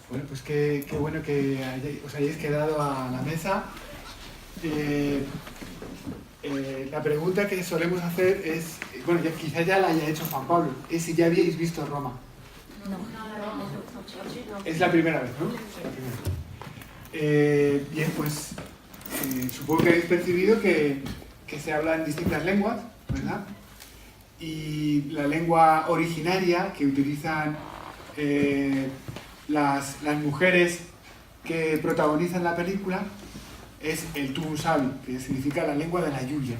Bueno, pues qué bueno que os hayáis quedado a la mesa. La pregunta que solemos hacer es, bueno, quizás ya la haya hecho Juan Pablo, es si ya habíais visto Roma. Es la primera vez, ¿no? La primera. Bien, pues supongo que habéis percibido que se habla en distintas lenguas, ¿verdad? Y la lengua originaria que utilizan las mujeres que protagonizan la película es el Tungusavi, que significa la lengua de la lluvia.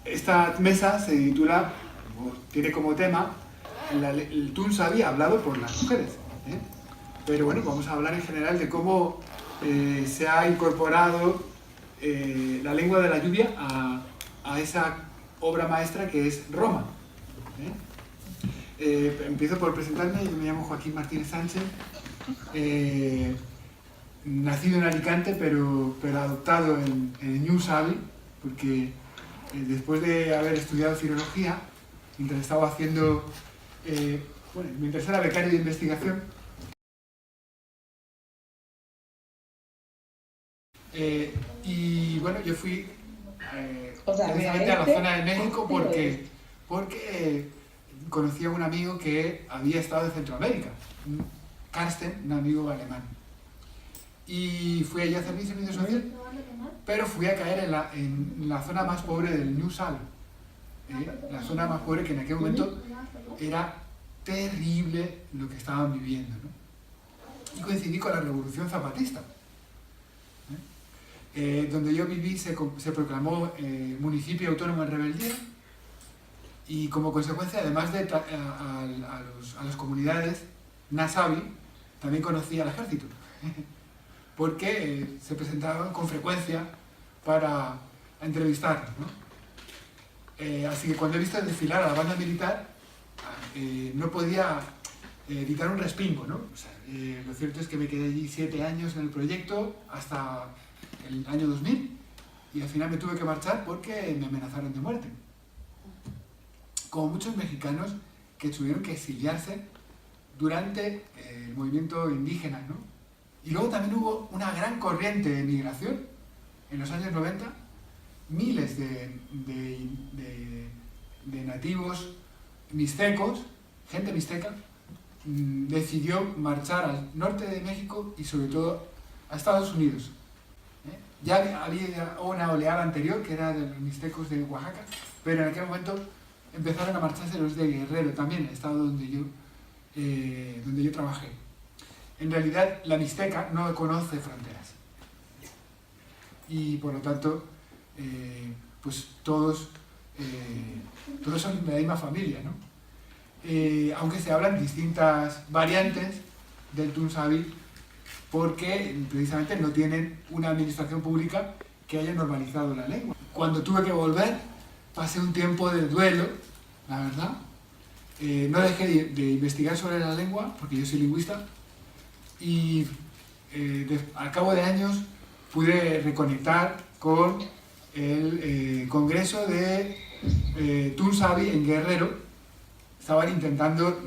Esta mesa se titula, o tiene como tema, el Tungusavi hablado por las mujeres. Pero bueno, vamos a hablar en general de cómo se ha incorporado la lengua de la lluvia a esa obra maestra que es Roma. Empiezo por presentarme. Yo me llamo Joaquín Martínez Sánchez, nacido en Alicante pero adoptado en Ñusavi, porque después de haber estudiado filología, mientras estaba haciendo, mientras era becario de investigación, y bueno, yo fui precisamente a la zona de México porque conocí a un amigo que había estado en Centroamérica, Carsten, un amigo alemán. Y fui allí a hacer mi servicio social, pero fui a caer en la zona más pobre del New Salem, la zona más pobre que en aquel momento era terrible lo que estaban viviendo, ¿no? Y coincidí con la Revolución Zapatista. Donde yo viví se proclamó municipio autónomo en rebeldía, y como consecuencia, además de a las comunidades Nasavi, también conocí al ejército, porque se presentaban con frecuencia para entrevistarnos, ¿no? Así que cuando he visto desfilar a la banda militar, no podía evitar un respingo, ¿no? O sea, lo cierto es que me quedé allí 7 años en el proyecto, hasta el año 2000, y al final me tuve que marchar porque me amenazaron de muerte. Como muchos mexicanos que tuvieron que exiliarse durante el movimiento indígena, ¿no? Y luego también hubo una gran corriente de migración en los años 90. Miles de nativos mixtecos, gente mixteca, decidió marchar al norte de México y sobre todo a Estados Unidos. Ya había una oleada anterior que era de los mixtecos de Oaxaca, pero en aquel momento empezaron a marcharse los de Guerrero, también el estado donde yo trabajé. En realidad, la mixteca no conoce fronteras. Y por lo tanto, pues todos son de la misma familia, ¿no? Aunque se hablan distintas variantes del Tungusavi, porque precisamente no tienen una administración pública que haya normalizado la lengua. Cuando tuve que volver, pasé un tiempo de duelo, la verdad. No dejé de investigar sobre la lengua, porque yo soy lingüista, y al cabo de años pude reconectar con el Congreso de Tungusavi en Guerrero. Estaban intentando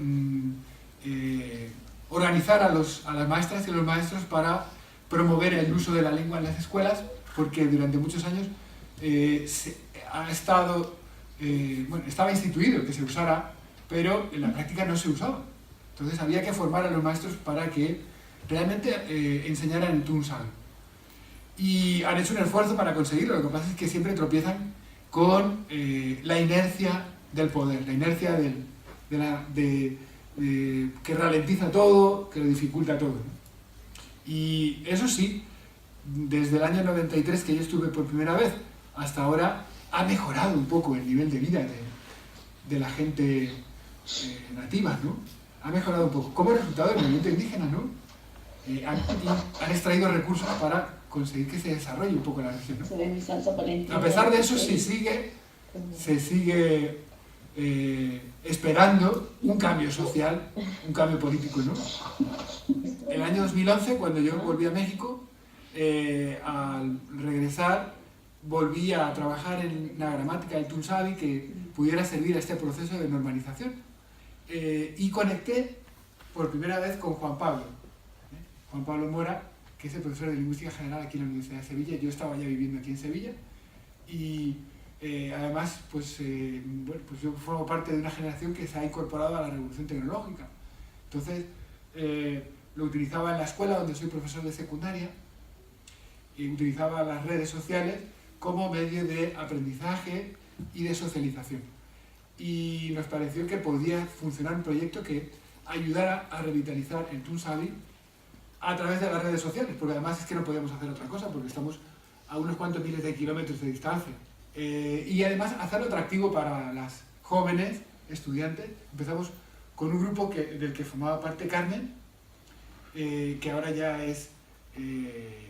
organizar a las maestras y los maestros para promover el uso de la lengua en las escuelas, porque durante muchos años estaba instituido que se usara, pero en la práctica no se usaba. Entonces había que formar a los maestros para que realmente enseñaran el Tungusavi. Y han hecho un esfuerzo para conseguirlo. Lo que pasa es que siempre tropiezan con la inercia del poder, la inercia que ralentiza todo, que lo dificulta todo, ¿no? Y eso sí, desde el año 93 que yo estuve por primera vez hasta ahora, ha mejorado un poco el nivel de vida de la gente nativa, ¿no? Ha mejorado un poco. Como resultado del movimiento indígena, ¿no? Han extraído recursos para conseguir que se desarrolle un poco la región, ¿no? A pesar de eso, se sigue esperando un cambio social, un cambio político, ¿no? El año 2011, cuando yo volví a México, al regresar, volví a trabajar en la gramática del Tungusavi que pudiera servir a este proceso de normalización. y conecté por primera vez con Juan Pablo. Juan Pablo Mora, que es el profesor de Lingüística General aquí en la Universidad de Sevilla. Yo estaba ya viviendo aquí en Sevilla y además bueno, pues yo formo parte de una generación que se ha incorporado a la revolución tecnológica. Entonces lo utilizaba en la escuela donde soy profesor de secundaria y utilizaba las redes sociales como medio de aprendizaje y de socialización. Y nos pareció que podía funcionar un proyecto que ayudara a revitalizar el Tunsavi a través de las redes sociales, porque además es que no podíamos hacer otra cosa, porque estamos a unos cuantos miles de kilómetros de distancia. Y además hacerlo atractivo para las jóvenes estudiantes. Empezamos con un grupo del que formaba parte Carmen, que ahora ya es,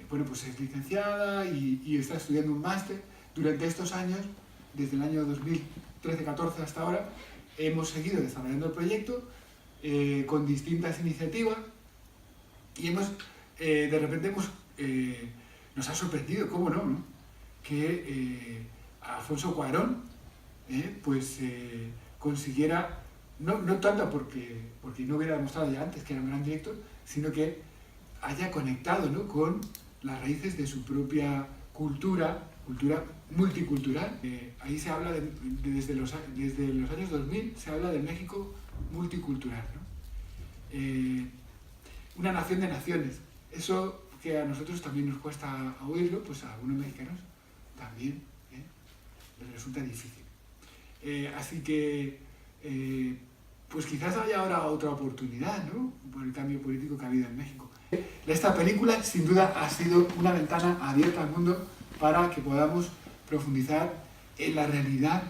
bueno, pues es licenciada y está estudiando un máster. Durante estos años, desde el año 2013-14 hasta ahora, hemos seguido desarrollando el proyecto con distintas iniciativas y de repente nos ha sorprendido, ¿cómo no? Que Alfonso Cuarón consiguiera, no tanto porque no hubiera demostrado ya antes que era un gran director, sino que haya conectado, ¿no?, con las raíces de su propia cultura multicultural. Ahí se habla, desde los años 2000, se habla del México multicultural, ¿no? Una nación de naciones. Eso que a nosotros también nos cuesta oírlo, pues a algunos mexicanos también les resulta difícil. Así que, pues quizás haya ahora otra oportunidad, ¿no?, por el cambio político que ha habido en México. Esta película, sin duda, ha sido una ventana abierta al mundo para que podamos profundizar en la realidad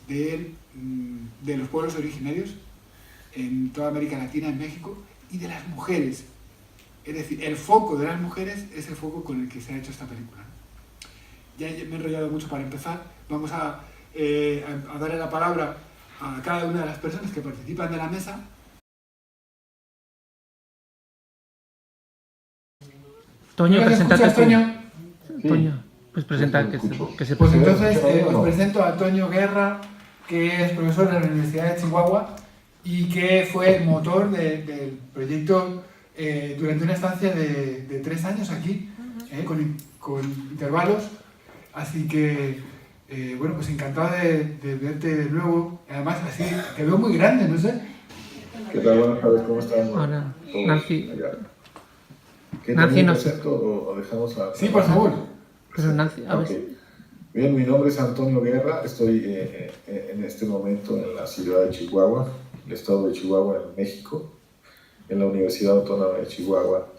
de los pueblos originarios en toda América Latina, en México, y de las mujeres. Es decir, el foco de las mujeres es el foco con el que se ha hecho esta película. Ya me he enrollado mucho para empezar. Vamos a darle la palabra a cada una de las personas que participan de la mesa. Toño, preséntate tú. Toño? Sí. Toño, pues presenta que se Pues presente. entonces os presento a Toño Guerra, que es profesor de la Universidad de Chihuahua y que fue el motor del proyecto durante una estancia de 3 años aquí, con intervalos. Así que, bueno, pues encantado de verte de nuevo. Además, así, te veo muy grande, no sé. ¿Qué tal? Buenas tardes, ¿cómo están? Hola, Todos Nancy. allá. ¿Qué Nancy también nos- presento o dejamos a...? Sí, por favor. Pero Nancy, a ver. Ok. Bien, mi nombre es Antonio Guerra, estoy en este momento en la ciudad de Chihuahua, el estado de Chihuahua, en México, en la Universidad Autónoma de Chihuahua,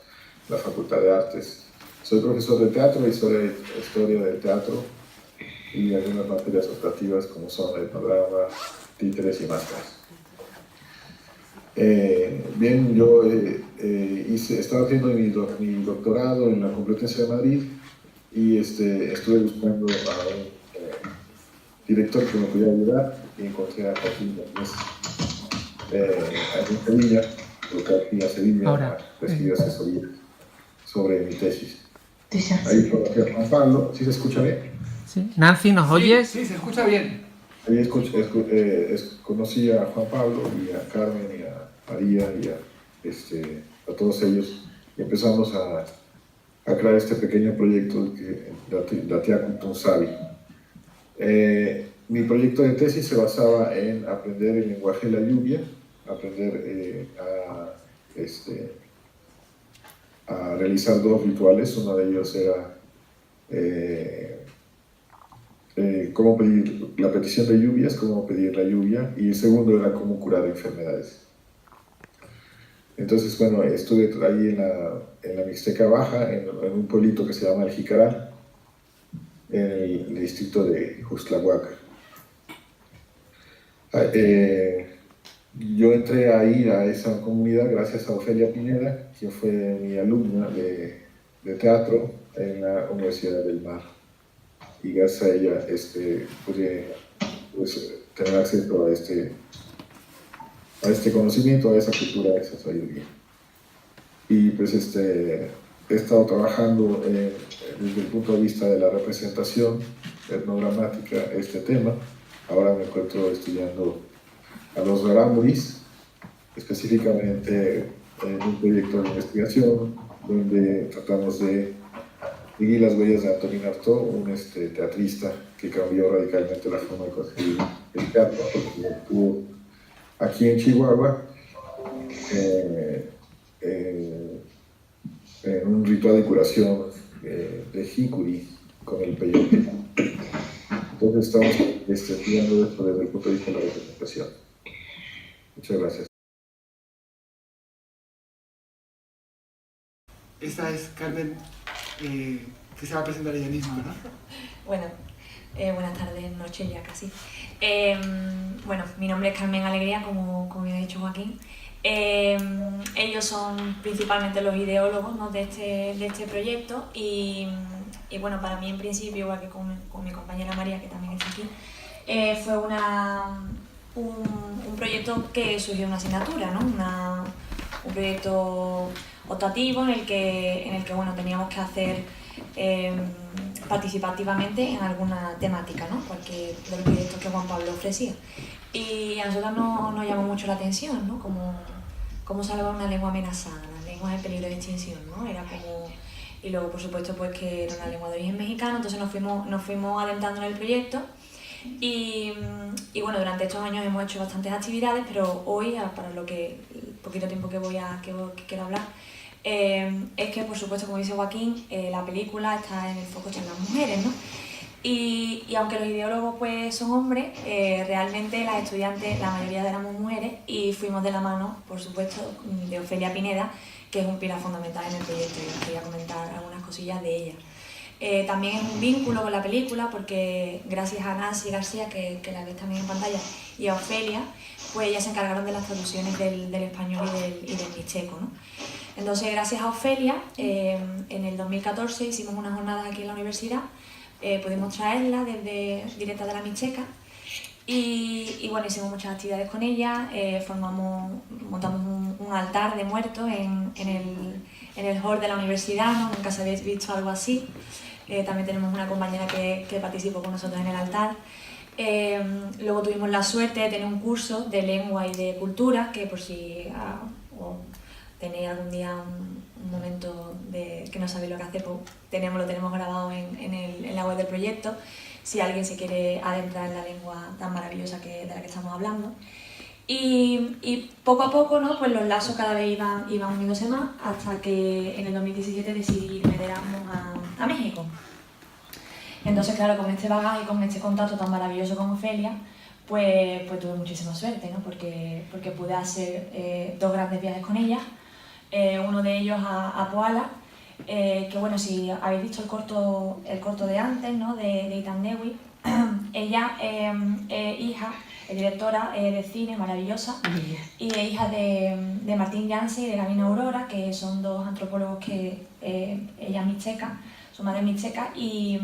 la Facultad de Artes. Soy profesor de teatro, historia del teatro y algunas materias optativas como son el panorama, títeres y máscaras. Bien, yo estaba haciendo mi doctorado en la Complutense de Madrid y estuve buscando a un director que me pudiera ayudar y encontré a Joaquín en Sevilla, porque aquí a Sevilla Ahora. recibí asesoría sobre mi tesis. Ahí conocí a Juan Pablo, ¿sí se escucha bien? ¿Sí? Nancy, ¿nos oyes? Sí, se escucha bien. Ahí conocí a Juan Pablo y a Carmen y a María y a todos ellos y empezamos a crear este pequeño proyecto que Datiacu Tunsavi. Mi proyecto de tesis se basaba en aprender el lenguaje de la lluvia, aprender a realizar 2 rituales. Uno de ellos era cómo pedir la petición de lluvias, cómo pedir la lluvia, y el segundo era cómo curar enfermedades. Entonces, bueno, estuve ahí en la Mixteca Baja, en un pueblito que se llama El Jicaral, en el distrito de Juxtlahuaca. Yo entré ahí a esa comunidad gracias a Ofelia Pineda, quien fue mi alumna de teatro en la Universidad del Mar. Y gracias a ella pude tener acceso a este conocimiento, a esa cultura, a esa sabiduría. Y pues he estado trabajando desde el punto de vista de la representación etnogramática este tema. Ahora me encuentro estudiando a los rarámuris, específicamente en un proyecto de investigación donde tratamos de seguir las huellas de Antonín Artaud, un teatrista que cambió radicalmente la forma de concebir el teatro, porque lo tuvo aquí en Chihuahua, en un ritual de curación de jicuri con el peyote. Entonces estamos estudiando esto desde el punto de vista de la representación. Muchas gracias. Esta es Carmen, que se va a presentar ella misma, ¿verdad? Bueno, buenas tardes, noches ya casi. Bueno, mi nombre es Carmen Alegría, como ya ha dicho Joaquín. Ellos son principalmente los ideólogos, ¿no?, de este proyecto y bueno, para mí en principio, igual que con mi compañera María, que también está aquí, fue un proyecto que surgió de una asignatura, ¿no? Un proyecto optativo en el que bueno, teníamos que hacer participativamente en alguna temática, ¿no?, cualquier de los proyectos que Juan Pablo ofrecía. Y a nosotros nos llamó mucho la atención, ¿no?, cómo salvar una lengua amenazada, las lenguas en peligro de extinción, ¿no? Era como... Y luego, por supuesto, pues que era una lengua de origen mexicano, entonces nos fuimos adentrando en el proyecto y bueno, durante estos años hemos hecho bastantes actividades, pero hoy, para lo que el poquito tiempo que quiero hablar, es que, por supuesto, como dice Joaquín, la película está en el foco de las mujeres, ¿no? Y aunque los ideólogos pues son hombres, realmente las estudiantes, la mayoría éramos mujeres y fuimos de la mano, por supuesto, de Ofelia Pineda, que es un pilar fundamental en el proyecto y os quería comentar algunas cosillas de ella. También es un vínculo con la película porque gracias a Nancy García, que la ves también en pantalla, y a Ofelia, pues ellas se encargaron de las traducciones del español y del mixteco, ¿no? Entonces, gracias a Ofelia, en el 2014 hicimos unas jornadas aquí en la universidad, pudimos traerla directa de la Mixteca y bueno, hicimos muchas actividades con ella, montamos un altar de muertos en el hall de la universidad, ¿no? Nunca se habéis visto algo así. También tenemos una compañera que participó con nosotros en el altar. Luego tuvimos la suerte de tener un curso de lengua y de cultura, que por si tenéis algún día un momento que no sabéis lo que hacer, pues lo tenemos grabado en la web del proyecto, si alguien se quiere adentrar en la lengua tan maravillosa de la que estamos hablando. Y poco a poco, ¿no?, pues los lazos cada vez iban uniéndose más, hasta que en el 2017 decidí irme de Erasmus a México. Entonces, claro, con este bagaje y con este contacto tan maravilloso con Ofelia, pues tuve muchísima suerte, ¿no?, porque pude hacer 2 grandes viajes con ella. Uno de ellos a Poala, que bueno, si habéis visto el corto de antes, ¿no?, de Itan Dewi, ella es hija, es directora de cine maravillosa, y es hija de Martín Yancy y de Gabino Aurora, que son 2 antropólogos que ella es mixteca, su madre es mixteca, y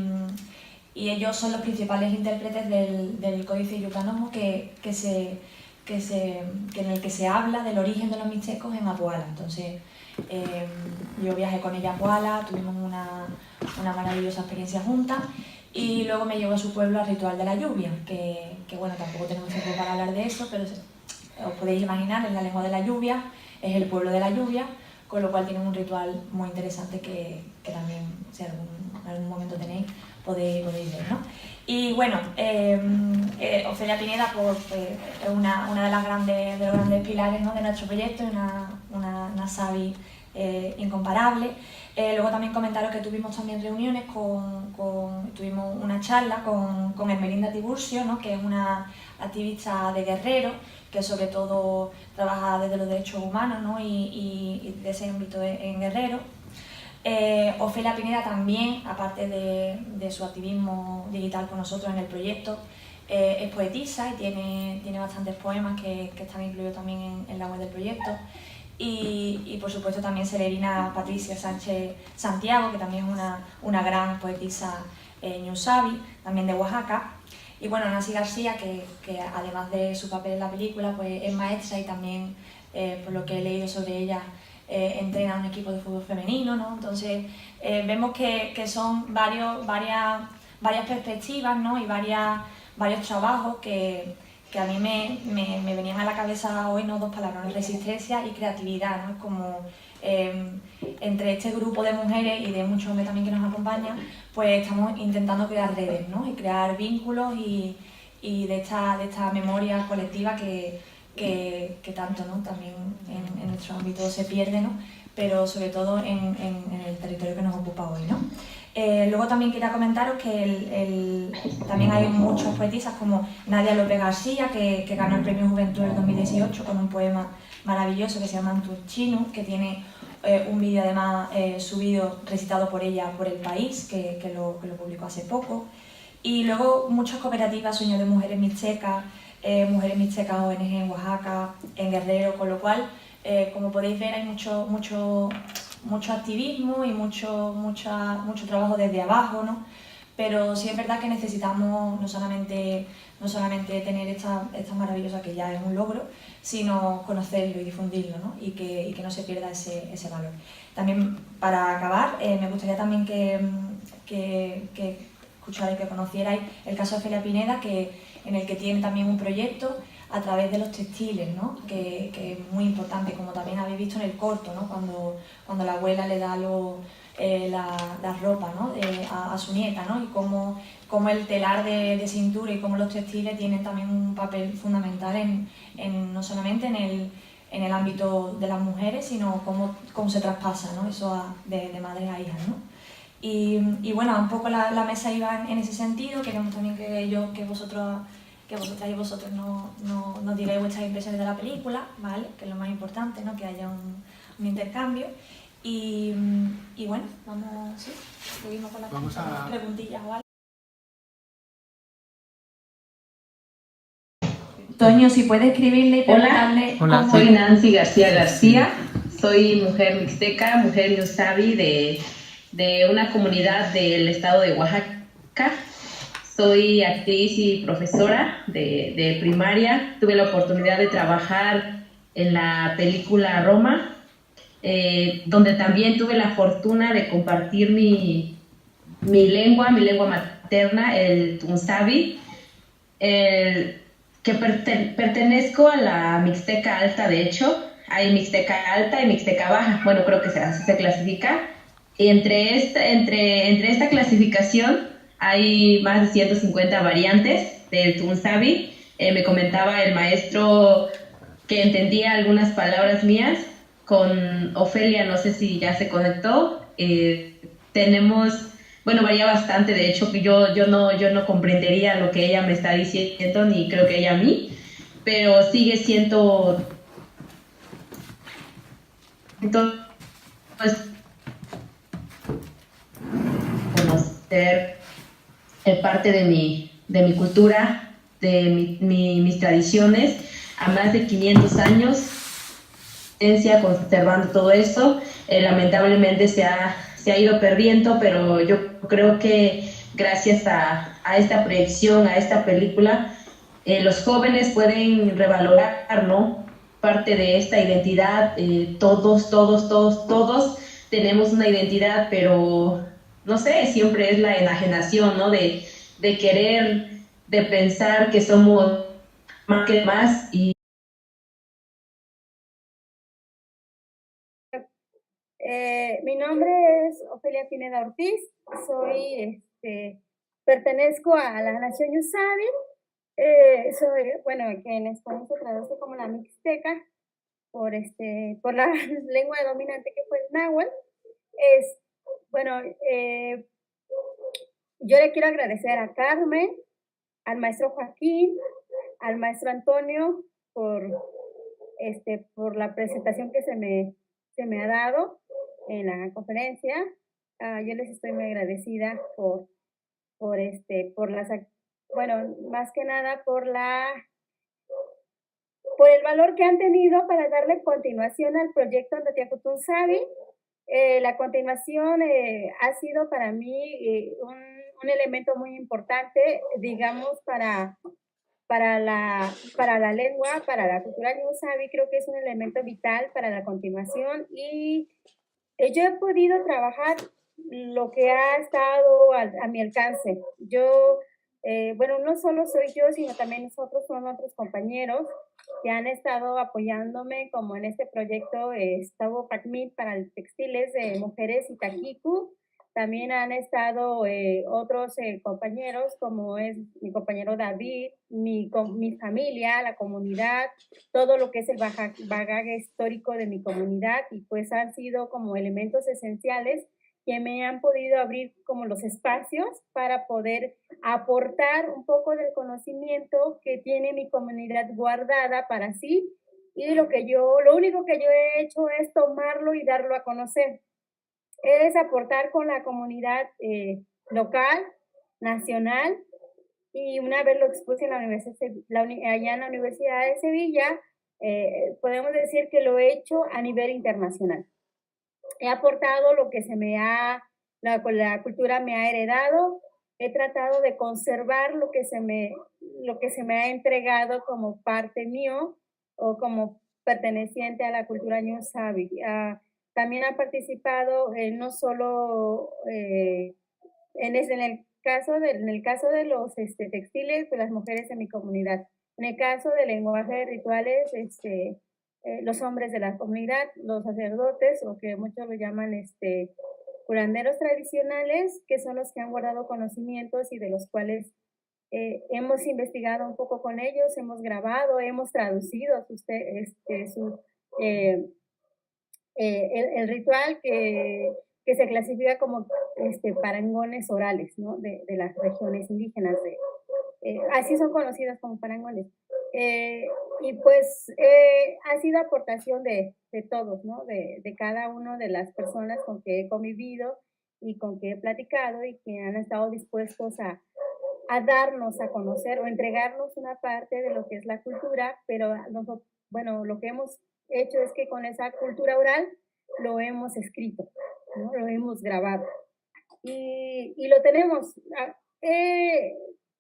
ellos son los principales intérpretes del Códice Yucanomo en el que se habla del origen de los mixtecos en Apuala. Entonces, yo viajé con ella a Apuala, tuvimos una maravillosa experiencia juntas y luego me llevó a su pueblo al Ritual de la Lluvia, que bueno, tampoco tenemos tiempo para hablar de eso, pero os podéis imaginar, es la lengua de la lluvia, es el pueblo de la lluvia, con lo cual tienen un ritual muy interesante que también, si en algún momento tenéis, podéis ver, ¿no? Y bueno, Ofelia Pineda pues, es una de los grandes pilares, ¿no?, de nuestro proyecto, una sabi incomparable. Luego también comentaros que tuvimos también reuniones tuvimos una charla con Hermelinda Tiburcio, ¿no?, que es una activista de Guerrero, que sobre todo trabaja desde los derechos humanos, ¿no?, y de ese ámbito en Guerrero. Ofelia Pineda también, aparte de su activismo digital con nosotros en el proyecto, es poetisa y tiene bastantes poemas que están incluidos también en la web del proyecto. Y por supuesto también Celerina Patricia Sánchez Santiago, que también es una gran poetisa ñusabi, también de Oaxaca. Y bueno, Nancy García, que además de su papel en la película, pues es maestra y también, por lo que he leído sobre ella, entrena a un equipo de fútbol femenino, ¿no? Entonces vemos que son varias perspectivas, ¿no?, y varios trabajos que que a mí me venían a la cabeza hoy, ¿no? Dos palabras, ¿no? Resistencia y creatividad, ¿no? Como entre este grupo de mujeres y de muchos hombres también que nos acompañan, pues estamos intentando crear redes, ¿no? Y crear vínculos y de esta memoria colectiva que tanto, ¿no? También en nuestro ámbito se pierde, ¿no? Pero sobre todo en el territorio que nos ocupa hoy, ¿no? Luego también quería comentaros que también hay muchas poetisas como Nadia López García, que ganó el Premio Juventud en 2018 con un poema maravilloso que se llama Antuchino, que tiene un vídeo además subido, recitado por ella por El País, que lo publicó hace poco. Y luego muchas cooperativas, Sueño de Mujeres Mixtecas, ONG en Oaxaca, en Guerrero, con lo cual, como podéis ver, hay mucho activismo y mucho trabajo desde abajo, ¿no? Pero sí es verdad que necesitamos no solamente tener esta maravillosa, que ya es un logro, sino conocerlo y difundirlo, ¿no? Y que no se pierda ese valor. También, para acabar, me gustaría también que escucharais, que conocierais el caso de Ofelia Pineda, en el que tiene también un proyecto a través de los textiles, ¿no? Que es muy importante, como también habéis visto en el corto, ¿no? Cuando la abuela le da la ropa, ¿no? a su nieta, ¿no? Y cómo el telar de cintura y cómo los textiles tienen también un papel fundamental no solamente en el ámbito de las mujeres, sino cómo se traspasa, ¿no? Eso de madres a hijas, ¿no? Y bueno, un poco la mesa iba en ese sentido. Queremos también que vosotras y vosotros nos digáis vuestras impresiones de la película, ¿vale? Que es lo más importante, ¿no? Que haya un intercambio. Y bueno, seguimos con las preguntillas, ¿vale? Toño, si puede escribirle y preguntarle... Hola, soy Nancy García, soy mujer mixteca, mujer ñusabi de una comunidad del estado de Oaxaca. Soy actriz y profesora de primaria. Tuve la oportunidad de trabajar en la película Roma, donde también tuve la fortuna de compartir mi lengua materna, el tunzabi, que pertenezco a la Mixteca Alta. De hecho, hay Mixteca Alta y Mixteca Baja, bueno, creo que así se clasifica. Y entre esta clasificación hay más de 150 variantes del tunzabi. Me comentaba el maestro que entendía algunas palabras mías. Con Ofelia, no sé si ya se conectó. Varía bastante. De hecho, yo no comprendería lo que ella me está diciendo, ni creo que ella a mí, pero sigue siendo... Entonces, conocer parte de mi cultura, de mis tradiciones, a más de 500 años, conservando todo esto. Lamentablemente se ha ido perdiendo, pero yo creo que gracias a esta proyección, a esta película, los jóvenes pueden revalorar, ¿no?, parte de esta identidad. Todos tenemos una identidad, pero no sé, siempre es la enajenación, ¿no?, de querer, de pensar que somos más que más. Mi nombre es Ofelia Pineda Ortiz, pertenezco a la nación ñusabi, que en español se traduce como la mixteca, por la lengua dominante que fue el náhuatl. Yo le quiero agradecer a Carmen, al maestro Joaquín, al maestro Antonio por la presentación que se me ha dado en la conferencia. Yo les estoy muy agradecida más que nada por el valor que han tenido para darle continuación al proyecto Natiacutunzabi. La continuación ha sido para mí un elemento muy importante, digamos, para la lengua, para la cultura ñusabi. Creo que es un elemento vital para la continuación, y yo he podido trabajar lo que ha estado a mi alcance. Yo bueno, no solo soy yo, sino también nosotros son otros compañeros que han estado apoyándome, como en este proyecto Estavo Pacmit para textiles de mujeres Itaquicu. También han estado otros compañeros, como es mi compañero David, mi familia, la comunidad, todo lo que es el bagaje histórico de mi comunidad, y pues han sido como elementos esenciales que me han podido abrir como los espacios para poder aportar un poco del conocimiento que tiene mi comunidad guardada para sí, y lo único que yo he hecho es tomarlo y darlo a conocer. Es aportar con la comunidad local, nacional, y una vez lo expuse en la universidad, allá en la Universidad de Sevilla, podemos decir que lo he hecho a nivel internacional. He aportado lo que la cultura me ha heredado. He tratado de conservar lo que se me ha entregado como parte mío o como perteneciente a la cultura Ñusabi. También ha participado no solo en el caso de los textiles de las mujeres en mi comunidad. En el caso del lenguaje de rituales, los hombres de la comunidad, los sacerdotes, o que muchos lo llaman curanderos tradicionales, que son los que han guardado conocimientos y de los cuales hemos investigado un poco con ellos, hemos grabado, hemos traducido el ritual que se clasifica como parangones orales, ¿no? de las regiones indígenas. Así son conocidas como parangones. Y pues ha sido aportación de todos, ¿no? de cada una de las personas con que he convivido y con que he platicado y que han estado dispuestos a darnos a conocer o entregarnos una parte de lo que es la cultura, pero nosotros, bueno, lo que hemos hecho es que con esa cultura oral lo hemos escrito, ¿no? Lo hemos grabado y lo tenemos.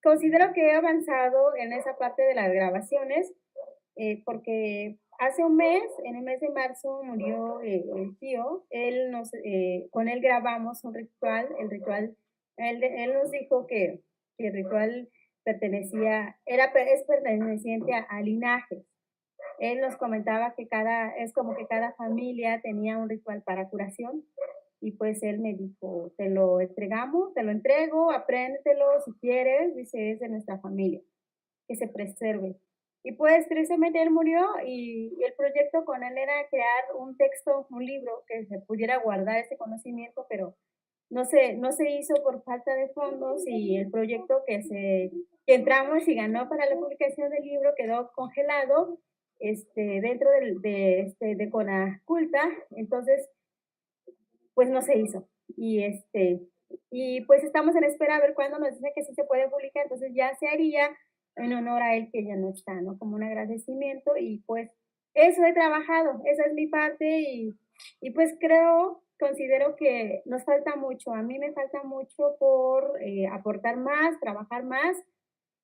Considero que he avanzado en esa parte de las grabaciones porque hace un mes, en el mes de marzo, murió el tío. Con él grabamos un ritual. Él nos dijo que el ritual es perteneciente a linajes. Él nos comentaba que es como que cada familia tenía un ritual para curación, y pues él me dijo, te lo entrego, apréndetelo si quieres, dice, es de nuestra familia, que se preserve. Y pues tristemente él murió, y el proyecto con él era crear un texto, un libro que se pudiera guardar ese conocimiento, pero no se hizo por falta de fondos, y el proyecto que entramos y ganó para la publicación del libro quedó congelado dentro de Conaculta. Entonces pues no se hizo, y pues estamos en espera a ver cuándo nos dice que sí se puede publicar. Entonces ya se haría en honor a él, que ya no está, ¿no? Como un agradecimiento, y pues eso he trabajado, esa es mi parte, y pues considero que nos falta mucho, a mí me falta mucho por aportar más, trabajar más,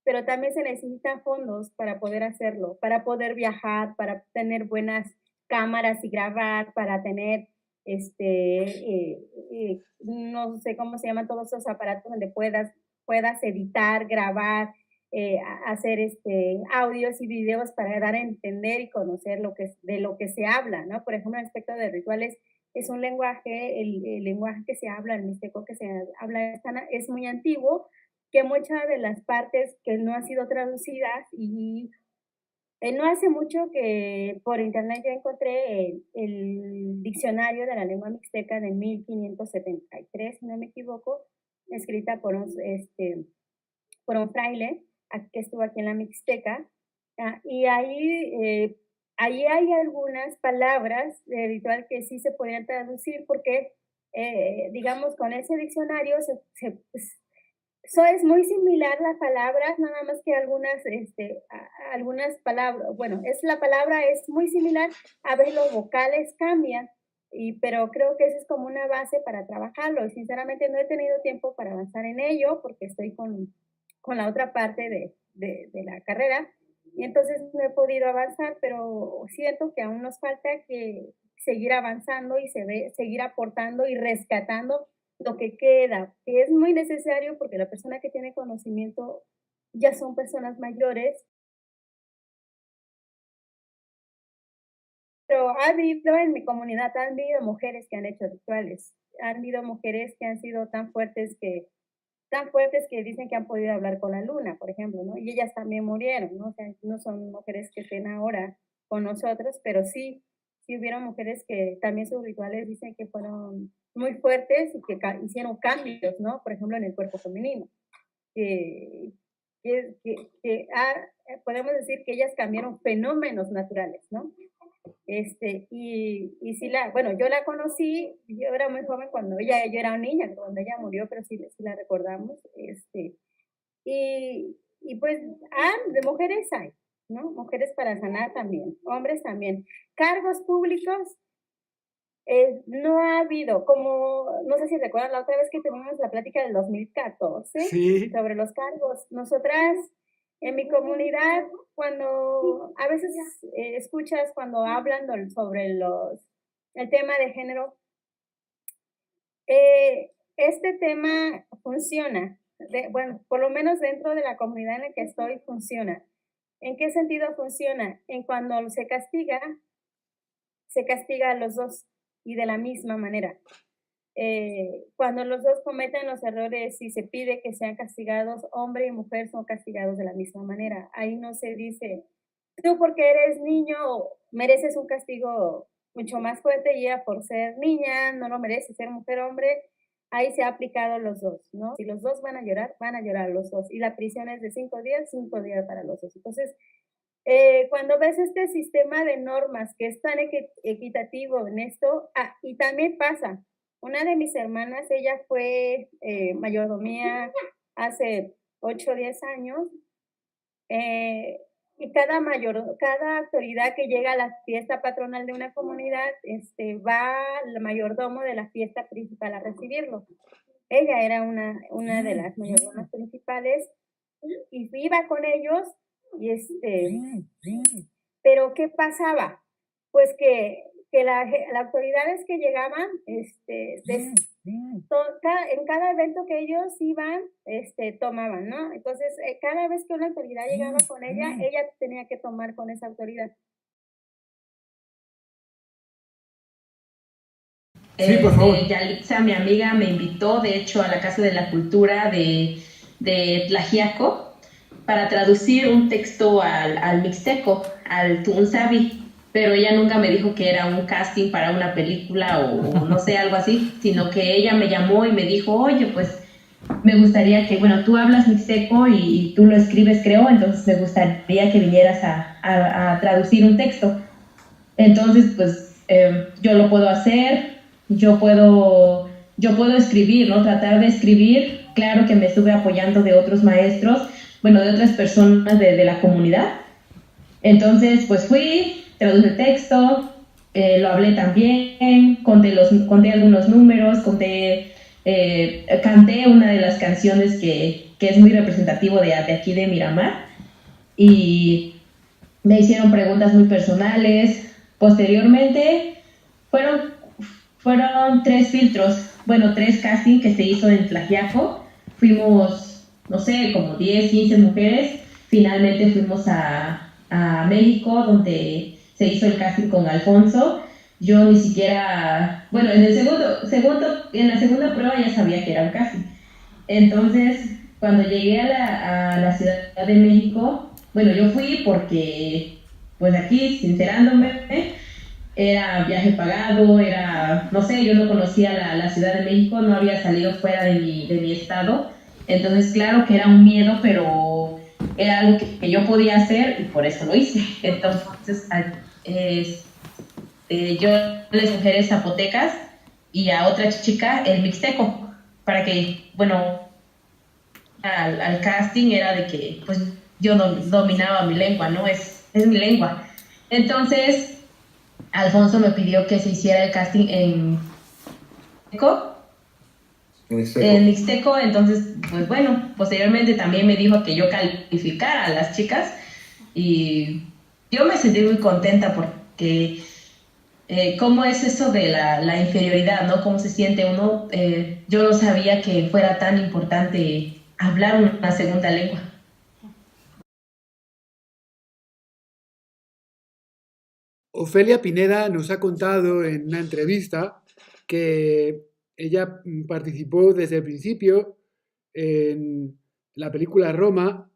pero también se necesitan fondos para poder hacerlo, para poder viajar, para tener buenas cámaras y grabar, para tener no sé cómo se llaman todos esos aparatos donde puedas editar, grabar, hacer audios y videos para dar a entender y conocer de lo que se habla, ¿no? Por ejemplo, respecto de rituales, es un lenguaje, el lenguaje que se habla, el mixteco que se habla es muy antiguo, que muchas de las partes que no han sido traducidas, y no hace mucho que por internet yo encontré el diccionario de la lengua mixteca de 1573, si no me equivoco, escrita por un fraile que estuvo aquí en la Mixteca, y ahí hay algunas palabras de ritual que sí se podrían traducir, porque digamos, con ese diccionario es muy similar las palabras, nada más que algunas palabras, bueno, la palabra es muy similar, a veces los vocales cambian, pero creo que eso es como una base para trabajarlo, y sinceramente no he tenido tiempo para avanzar en ello, porque estoy con la otra parte de la carrera, y entonces no he podido avanzar, pero siento que aún nos falta que seguir avanzando y seguir aportando y rescatando lo que queda, que es muy necesario porque la persona que tiene conocimiento ya son personas mayores. Pero ha habido en mi comunidad, han habido mujeres que han hecho rituales, han habido mujeres que han sido tan fuertes que dicen que han podido hablar con la luna, por ejemplo, ¿no? Y ellas también murieron, ¿no? O sea, no son mujeres que estén ahora con nosotros, pero sí hubieron mujeres que también sus rituales dicen que fueron muy fuertes y que hicieron cambios, ¿no? Por ejemplo, en el cuerpo femenino. Que, podemos decir que ellas cambiaron fenómenos naturales, ¿no? Y sí bueno, yo la conocí, yo era muy joven cuando yo era niña, cuando ella murió, pero sí la recordamos, y pues, de mujeres hay, ¿no? Mujeres para sanar también, hombres también. Cargos públicos, no ha habido, como, no sé si recuerdan la otra vez que tuvimos la plática del 2014 Sí. sobre los cargos. Nosotras, en mi comunidad, cuando a veces escuchas cuando hablan sobre el tema de género, este tema funciona, bueno, por lo menos dentro de la comunidad en la que estoy funciona. ¿En qué sentido funciona? En cuando se castiga a los dos y de la misma manera. Cuando los dos cometen los errores y se pide que sean castigados, hombre y mujer son castigados de la misma manera. Ahí no se dice, tú porque eres niño mereces un castigo mucho más fuerte y ella por ser niña no lo merece, ser mujer o hombre. Ahí se ha aplicado los dos, ¿no? Si los dos van a llorar los dos. Y la prisión es de 5 días para los dos. Entonces, cuando ves este sistema de normas que es tan equitativo en esto, y también pasa, una de mis hermanas, ella fue mayordomía hace 8 o 10 años, y cada autoridad que llega a la fiesta patronal de una comunidad, va el mayordomo de la fiesta principal a recibirlo. Ella era una de las mayordomas principales y iba con ellos y pero ¿qué pasaba? Pues que las autoridades que llegaban, en cada evento que ellos iban, tomaban, ¿no? Entonces, cada vez que una autoridad llegaba con ella tenía que tomar con esa autoridad. Sí, por favor. Yalitza, mi amiga, me invitó, de hecho, a la Casa de la Cultura de Tlaxiaco para traducir un texto al mixteco, al Tunzabi, pero ella nunca me dijo que era un casting para una película o no sé, algo así, sino que ella me llamó y me dijo, oye, pues me gustaría que, bueno, tú hablas mixteco y tú lo escribes, creo, entonces me gustaría que vinieras a traducir un texto. Entonces, pues, yo lo puedo hacer, yo puedo escribir, ¿no? Tratar de escribir. Claro que me estuve apoyando de otros maestros, bueno, de otras personas de la comunidad. Entonces, pues fui, traduje el texto, lo hablé también, conté algunos números, canté una de las canciones que es muy representativo de aquí de Miramar, y me hicieron preguntas muy personales. Posteriormente fueron 3 filtros, bueno, 3 castings que se hizo en Tlaxiaco. Fuimos, no sé, como 10, 15 mujeres. Finalmente fuimos a México, donde se hizo el casting con Alfonso. Yo ni siquiera, bueno, en la segunda prueba ya sabía que era un casting. Entonces, cuando llegué a la Ciudad de México, bueno, yo fui porque, pues aquí, sincerándome, era viaje pagado, no sé, yo no conocía la Ciudad de México, no había salido fuera de mi estado. Entonces, claro que era un miedo, pero era algo que yo podía hacer y por eso lo hice. Entonces, yo les mujeres zapotecas y a otra chica el mixteco, para que, bueno, al casting era de que, pues, yo dominaba mi lengua, ¿no? Es mi lengua. Entonces, Alfonso me pidió que se hiciera el casting en mixteco. Entonces, pues bueno, posteriormente también me dijo que yo calificara a las chicas y yo me sentí muy contenta porque cómo es eso de la inferioridad, ¿no? Cómo se siente uno. Yo no sabía que fuera tan importante hablar una segunda lengua. Ofelia Pineda nos ha contado en una entrevista que ella participó desde el principio en la película Roma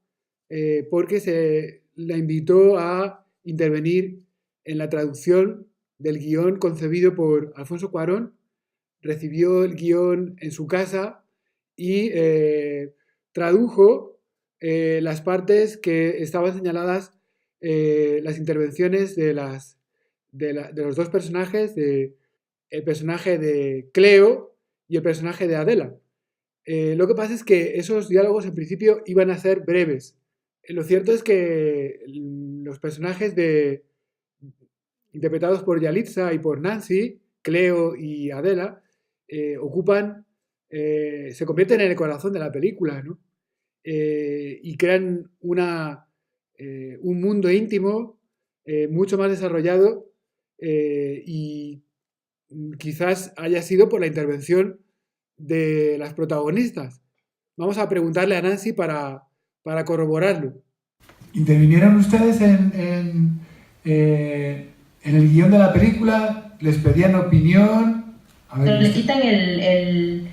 porque se la invitó a intervenir en la traducción del guión concebido por Alfonso Cuarón. Recibió el guión en su casa y tradujo las partes que estaban señaladas, las intervenciones de los dos personajes, el personaje de Cleo y el personaje de Adela. Lo que pasa es que esos diálogos en principio iban a ser breves. Lo cierto es que los personajes interpretados por Yalitza y por Nancy, Cleo y Adela, se convierten en el corazón de la película, ¿no? Y crean un mundo íntimo mucho más desarrollado y quizás haya sido por la intervención de las protagonistas. Vamos a preguntarle a Nancy para corroborarlo. ¿Intervinieron ustedes en el guión de la película? ¿Les pedían opinión? A ver, le quitan el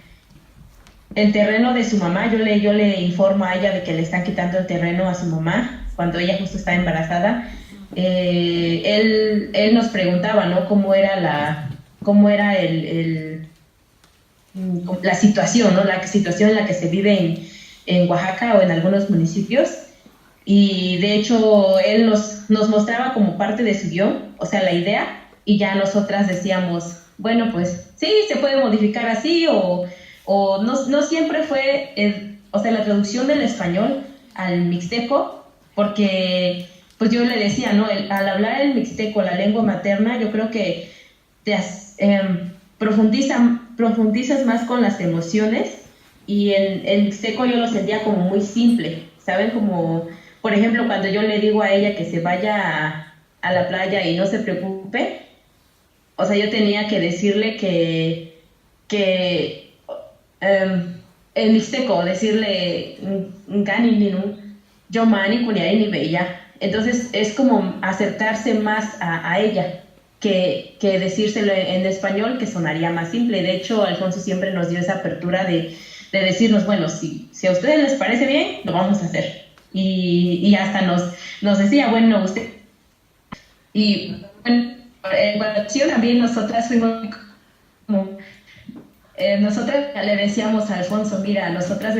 terreno de su mamá. Yo le informo a ella de que le están quitando el terreno a su mamá cuando ella justo está embarazada. Él nos preguntaba, ¿no? Cómo era la situación, ¿no? La situación en la que se vive en Oaxaca o en algunos municipios. Y de hecho él nos mostraba como parte de su guión, o sea, la idea, y ya nosotras decíamos, bueno, pues sí, se puede modificar así, o no siempre fue, o sea, la traducción del español al mixteco, porque pues yo le decía, ¿no? Al hablar el mixteco, la lengua materna, yo creo que profundizas más con las emociones, y el mixteco yo lo sentía como muy simple, ¿saben? Como, por ejemplo, cuando yo le digo a ella que se vaya a la playa y no se preocupe, o sea, yo tenía que decirle que en mixteco, decirle Ngani Ninu, yo mani kuniari ni bella. Entonces es como acercarse más a ella que decírselo en español, que sonaría más simple. De hecho, Alfonso siempre nos dio esa apertura de decirnos, bueno, si a ustedes les parece bien, lo vamos a hacer. Y hasta nos decía, bueno, usted... Y bueno, también nosotras fuimos como... nosotras le decíamos a Alfonso, mira, nosotras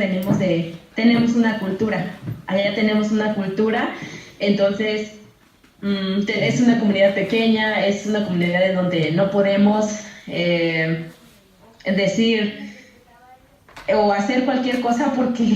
tenemos una cultura, allá tenemos una cultura, entonces es una comunidad pequeña, es una comunidad en donde no podemos decir o hacer cualquier cosa porque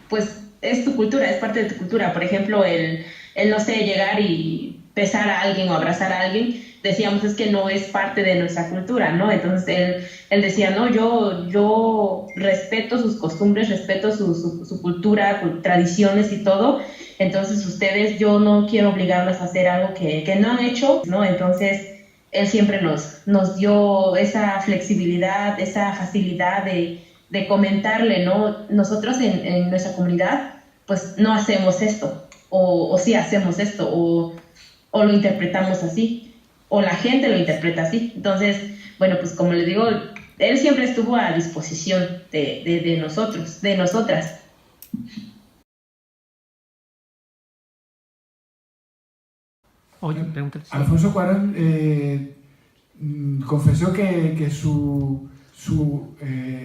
pues es tu cultura, es parte de tu cultura. Por ejemplo, el no sé, llegar y besar a alguien o abrazar a alguien, decíamos es que no es parte de nuestra cultura, ¿no? Entonces él decía, no, yo respeto sus costumbres, respeto su cultura, tradiciones y todo, entonces ustedes, yo no quiero obligarlos a hacer algo que no han hecho, ¿no? Entonces él siempre nos dio esa flexibilidad, esa facilidad de comentarle, ¿no? Nosotros en nuestra comunidad, pues no hacemos esto, o sí hacemos esto, o lo interpretamos así, o la gente lo interpreta así. Entonces, bueno, pues como les digo, él siempre estuvo a disposición de nosotros, de nosotras. Oye, pregúntale. Alfonso Cuarón confesó que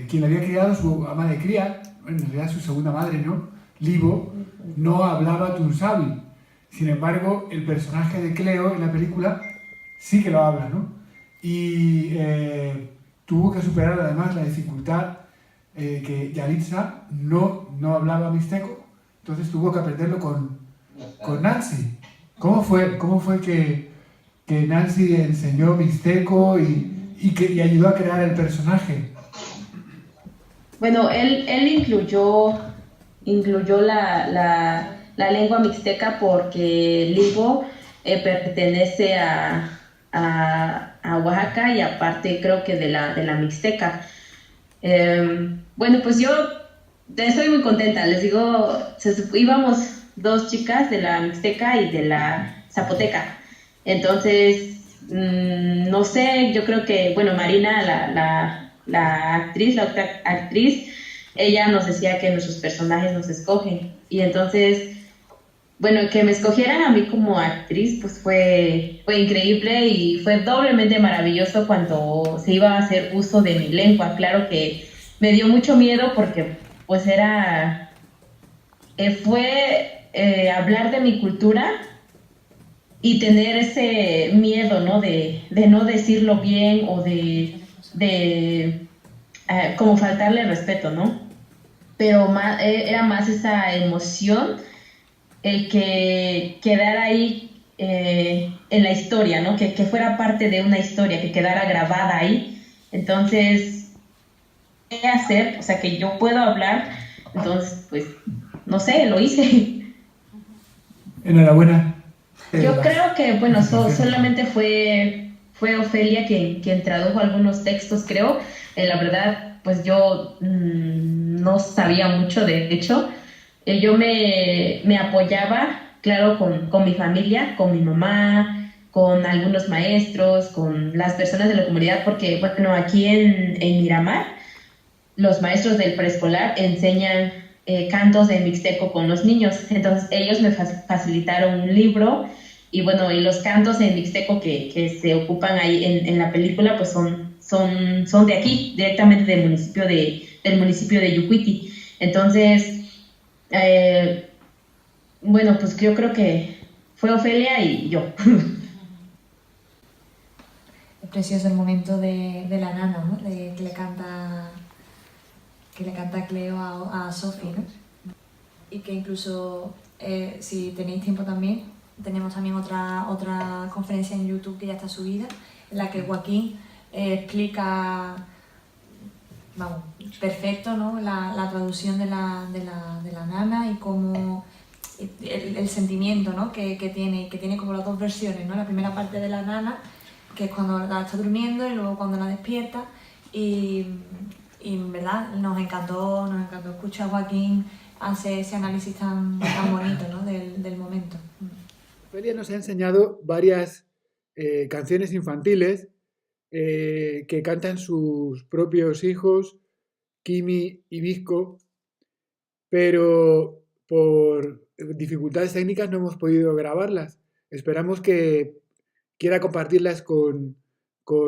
quien le había criado, su ama de cría, en realidad su segunda madre, ¿no? Libo, no hablaba tunsavi. Sin embargo, el personaje de Cleo en la película sí que lo habla, ¿no? Y tuvo que superar además la dificultad que Yalitza no hablaba mixteco, entonces tuvo que aprenderlo con Nancy. ¿Cómo fue que Nancy enseñó mixteco y ayudó a crear el personaje? Bueno, él incluyó la lengua mixteca porque Libo pertenece a a Oaxaca y aparte creo que de la Mixteca. Bueno, pues yo estoy muy contenta, les digo, íbamos dos chicas de la Mixteca y de la Zapoteca, entonces, no sé, yo creo que, bueno, Marina, la actriz, la otra actriz, ella nos decía que nuestros personajes nos escogen, y entonces, bueno, que me escogieran a mí como actriz, pues fue increíble y fue doblemente maravilloso cuando se iba a hacer uso de mi lengua. Claro que me dio mucho miedo porque pues fue hablar de mi cultura y tener ese miedo, ¿no? De no decirlo bien o de como faltarle respeto, ¿no? Pero era más esa emoción el que quedara ahí en la historia, ¿no? Que fuera parte de una historia, que quedara grabada ahí. Entonces, ¿qué hacer? O sea, que yo puedo hablar. Entonces, pues, no sé, lo hice. Enhorabuena. Yo creo que, bueno, solamente fue Ofelia quien tradujo algunos textos, creo. La verdad, pues yo no sabía mucho, de hecho. Yo me apoyaba, claro, con mi familia, con mi mamá, con algunos maestros, con las personas de la comunidad, porque, bueno, aquí en Miramar, los maestros del preescolar enseñan cantos de mixteco con los niños. Entonces, ellos me facilitaron un libro y, bueno, y los cantos en mixteco que se ocupan ahí en la película, pues son de aquí, directamente del municipio de Yucuiti. Entonces, bueno, pues yo creo que fue Ofelia y yo. Es precioso el momento de la nana, ¿no? Que le canta Cleo a Sophie, ¿no? Y que incluso, si tenéis tiempo también, tenemos también otra conferencia en YouTube que ya está subida, en la que Joaquín explica, vamos, perfecto, ¿no? La traducción de la nana y cómo el sentimiento, ¿no? que tiene como las dos versiones, ¿no? La primera parte de la nana, que es cuando la está durmiendo y luego cuando la despierta, y en verdad nos encantó escuchar a Joaquín hacer ese análisis tan bonito, ¿no? del momento. Ofelia nos ha enseñado varias canciones infantiles que cantan sus propios hijos, Kimi y Visco, pero por dificultades técnicas no hemos podido grabarlas. Esperamos que quiera compartirlas con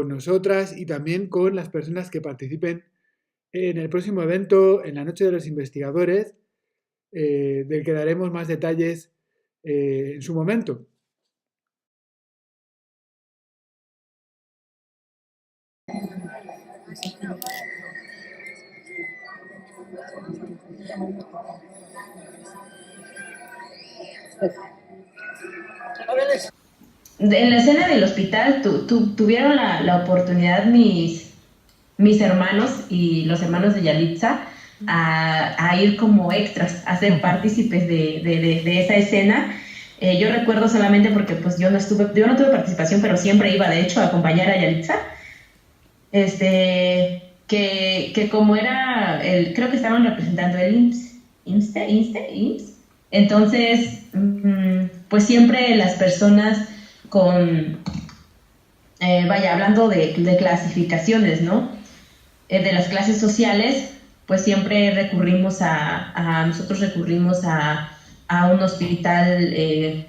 nosotras y también con las personas que participen en el próximo evento, en la Noche de los Investigadores, del que daremos más detalles en su momento. En la escena del hospital tuvieron la oportunidad mis hermanos y los hermanos de Yalitza a ir como extras, a ser partícipes de esa escena. Yo recuerdo solamente porque pues yo no tuve participación, pero siempre iba de hecho a acompañar a Yalitza. Que como era, creo que estaban representando el IMSS. Entonces, pues siempre las personas hablando de clasificaciones, ¿no? De las clases sociales, pues siempre nosotros recurrimos a un hospital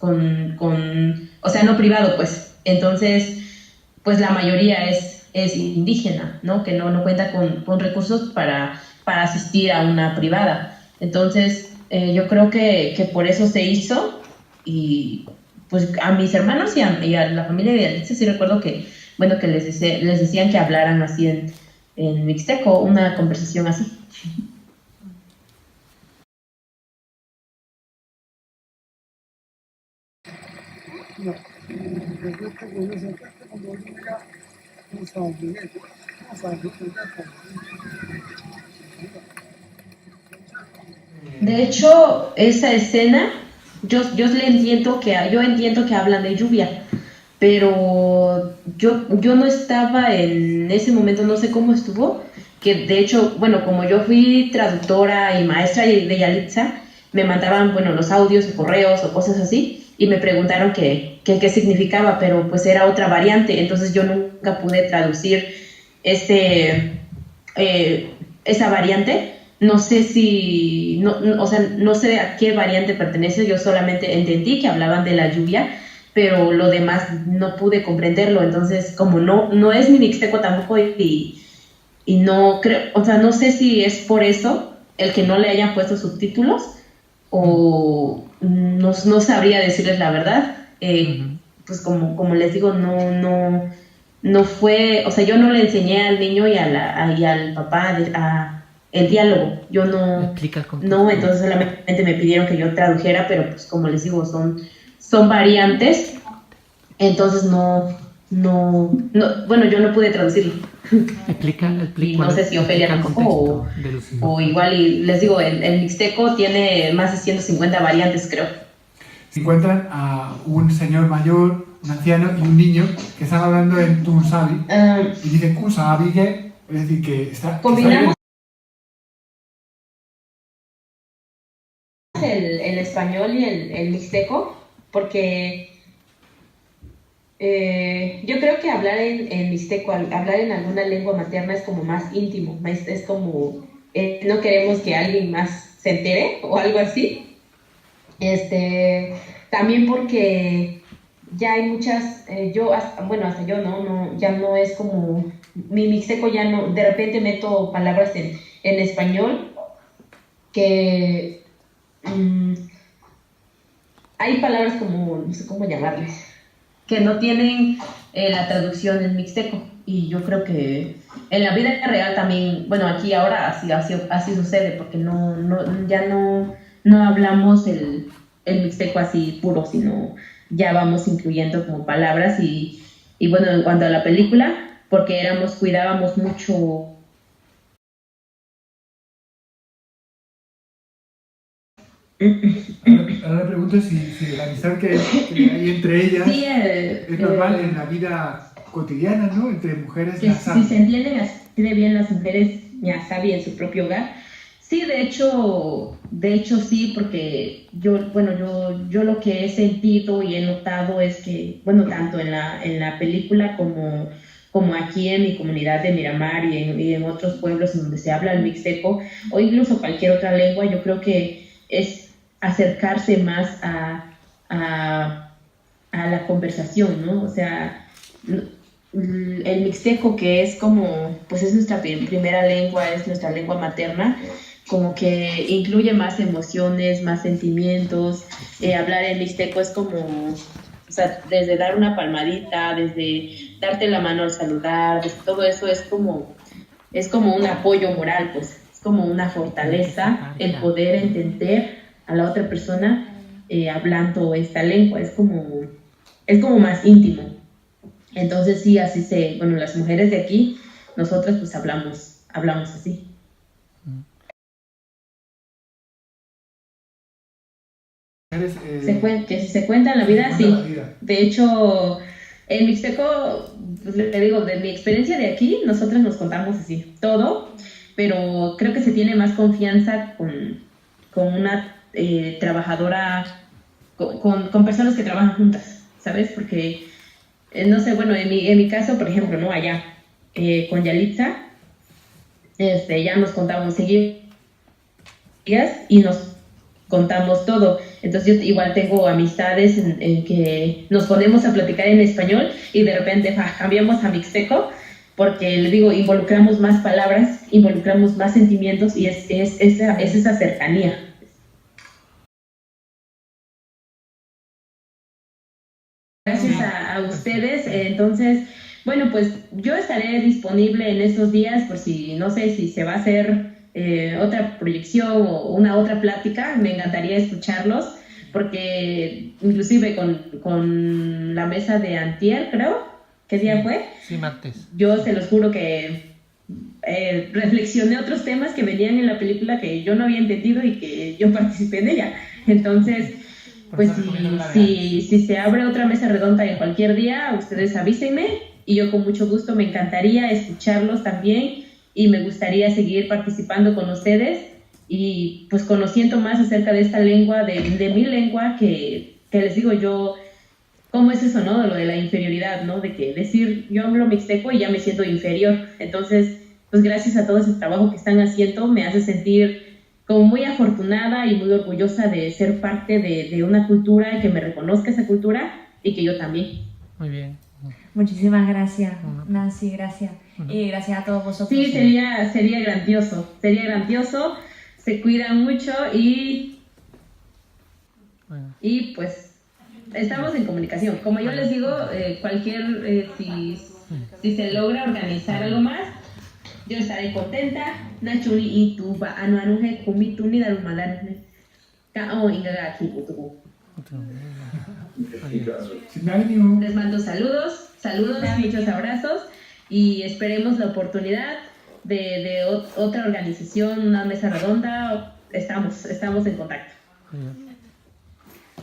o sea, no privado, pues. Entonces, pues la mayoría es indígena, ¿no? Que no cuenta con recursos para asistir a una privada. Entonces, yo creo que por eso se hizo, y pues a mis hermanos y a la familia de Alicia sí recuerdo que, bueno, que les decían que hablaran así en mixteco, una conversación así. De hecho, esa escena, yo entiendo que hablan de lluvia, pero yo no estaba en ese momento, no sé cómo estuvo, que de hecho, bueno, como yo fui traductora y maestra de Yalitza, me mandaban, bueno, los audios o correos o cosas así, y me preguntaron qué significaba, pero pues era otra variante, entonces yo nunca pude traducir esa variante. No sé si, o sea, no sé a qué variante pertenece, yo solamente entendí que hablaban de la lluvia, pero lo demás no pude comprenderlo, entonces como no es mi mixteco tampoco y no creo, o sea, no sé si es por eso el que no le hayan puesto subtítulos o no sabría decirles la verdad. Pues como les digo, no fue, o sea, yo no le enseñé al niño y al papá el diálogo, yo Explica el contexto. no, entonces solamente me pidieron que yo tradujera, pero pues como les digo, son variantes, entonces bueno, yo no pude traducirlo. Explica Y no sé si Ofelia el tampoco, contexto o igual, y les digo, el mixteco tiene más de 150 variantes, creo. Se encuentran a un señor mayor, un anciano y un niño que están hablando en Tunsabi y dicen Kunsabi, que es decir, que está... Combinamos el español y el mixteco, porque yo creo que hablar en mixteco, hablar en alguna lengua materna es como más íntimo, es como, no queremos que alguien más se entere o algo así. También porque ya hay muchas, hasta yo ya no es como, mi mixteco ya no, de repente meto palabras en español que hay palabras como, no sé cómo llamarles, que no tienen la traducción en mixteco, y yo creo que en la vida real también, bueno, aquí ahora así sucede, porque ya no hablamos el mixteco así puro, sino ya vamos incluyendo como palabras y bueno, en cuanto a la película, porque cuidábamos mucho. Ahora le pregunto si la amistad que hay entre ellas Sí, es normal en la vida cotidiana, ¿no? Entre mujeres que nasabi. si se entienden así de bien las mujeres nasabi en su propio hogar. Sí, de hecho sí, porque yo lo que he sentido y he notado es que, bueno, tanto en la película como aquí en mi comunidad de Miramar y en otros pueblos en donde se habla el mixteco, o incluso cualquier otra lengua, yo creo que es acercarse más a la conversación, ¿no? O sea, el mixteco, que es como, pues es nuestra primera lengua, es nuestra lengua materna, como que incluye más emociones, más sentimientos. Hablar en mixteco es como, o sea, desde dar una palmadita, desde darte la mano al saludar, todo eso es como un apoyo moral, pues es como una fortaleza el poder entender a la otra persona hablando esta lengua, es como más íntimo. Entonces sí, bueno, las mujeres de aquí, nosotras pues hablamos así. Que si se cuenta en la vida, sí. De hecho, en mixteco, pues le digo, de mi experiencia de aquí, nosotras nos contamos así, todo, pero creo que se tiene más confianza con una trabajadora, con personas que trabajan juntas, ¿sabes? Porque, no sé, bueno, en mi caso, por ejemplo, ¿no? Allá, con Yalitza, ya nos contamos seguidas y nos contamos todo. Entonces yo igual tengo amistades en que nos ponemos a platicar en español y de repente cambiamos a mixteco, porque le digo, involucramos más palabras, involucramos más sentimientos y es esa cercanía. Gracias a ustedes. Entonces, bueno, pues yo estaré disponible en estos días por si, no sé, si se va a hacer otra proyección o una otra plática. Me encantaría escucharlos, porque inclusive con la mesa de antier, creo, ¿qué día fue? Sí, martes. Yo se los juro que reflexioné otros temas que venían en la película que yo no había entendido y que yo participé en ella. Entonces, pues eso recomiendo que la veáis. si se abre otra mesa redonda en cualquier día, ustedes avísenme y yo con mucho gusto me encantaría escucharlos también y me gustaría seguir participando con ustedes y pues conociendo más acerca de esta lengua, de mi lengua, que les digo yo, ¿cómo es eso, no? De lo de la inferioridad, ¿no? De que decir, yo hablo mixteco y ya me siento inferior. Entonces, pues gracias a todo ese trabajo que están haciendo, me hace sentir como muy afortunada y muy orgullosa de ser parte de una cultura y que me reconozca esa cultura y que yo también. Muy bien. Muchísimas gracias, Bueno. Nancy, gracias. Y gracias a todos vosotros. Sí, sería grandioso. Se cuidan mucho Bueno. y pues estamos en comunicación. Como yo les digo, si se logra organizar algo más, yo estaré contenta. Nachuri y tu ba anuanuje kumituni darumadan. Kao ingaga aquí putuku. Sindaño. Les mando saludos, muchos abrazos y esperemos la oportunidad de otra organización, una mesa redonda. Estamos en contacto. Muy bien.